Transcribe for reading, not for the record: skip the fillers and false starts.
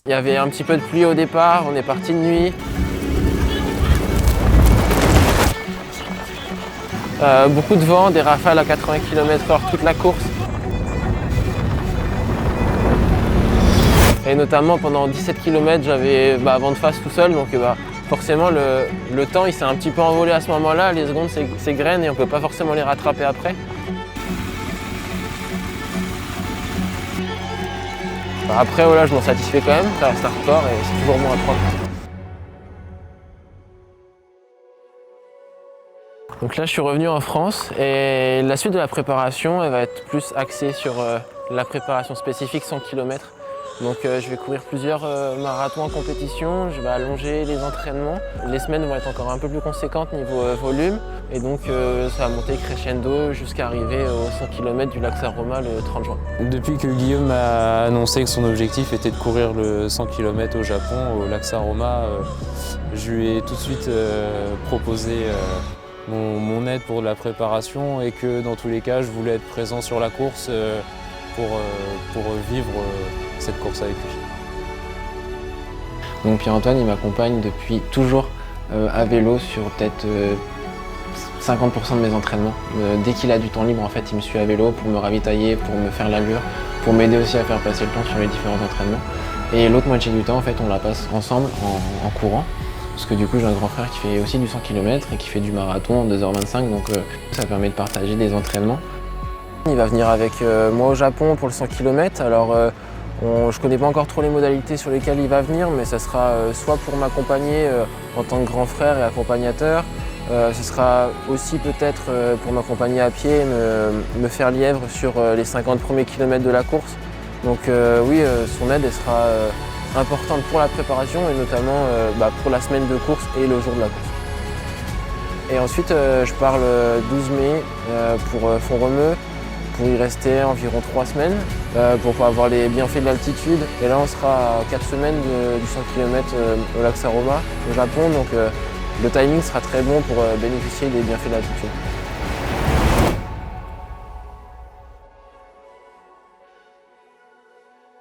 Il y avait un petit peu de pluie au départ, on est parti de nuit. Beaucoup de vent, des rafales à 80 km/h toute la course. Et notamment pendant 17 km, j'avais vent de face tout seul, donc forcément le temps il s'est un petit peu envolé à ce moment-là. Les secondes s'égrènent et on ne peut pas forcément les rattraper après. Après voilà, je m'en satisfais quand même, ça reste un record et c'est toujours bon à prendre. Donc là je suis revenu en France et la suite de la préparation elle va être plus axée sur la préparation spécifique 100 km. Donc je vais courir plusieurs marathons en compétition, je vais allonger les entraînements. Les semaines vont être encore un peu plus conséquentes niveau volume et donc ça va monter crescendo jusqu'à arriver aux 100 km du lac Saint-Romain le 30 juin. Depuis que Guillaume a annoncé que son objectif était de courir le 100 km au Japon, au lac Saint-Romain, je lui ai tout de suite proposé mon aide pour la préparation et que dans tous les cas, je voulais être présent sur la course pour vivre cette course avec lui. Donc Pierre-Antoine, il m'accompagne depuis toujours à vélo sur peut-être 50% de mes entraînements. Dès qu'il a du temps libre, en fait, il me suit à vélo pour me ravitailler, pour me faire l'allure, pour m'aider aussi à faire passer le temps sur les différents entraînements. Et l'autre moitié du temps, en fait, on la passe ensemble en courant. Parce que du coup, j'ai un grand frère qui fait aussi du 100 km et qui fait du marathon en 2h25, donc ça permet de partager des entraînements. Il va venir avec moi au Japon pour le 100 km. Alors, je ne connais pas encore trop les modalités sur lesquelles il va venir, mais ça sera soit pour m'accompagner en tant que grand frère et accompagnateur, ce sera aussi peut-être pour m'accompagner à pied, me faire lièvre sur les 50 premiers kilomètres de la course. Donc oui, son aide elle sera importante pour la préparation et notamment pour la semaine de course et le jour de la course. Et ensuite, je pars le 12 mai pour Font-Romeu, pour y rester environ 3 semaines, pour pouvoir avoir les bienfaits de l'altitude. Et là, on sera à 4 semaines du 100 km au lac Saint-Romain, au Japon. Donc le timing sera très bon pour bénéficier des bienfaits de l'altitude.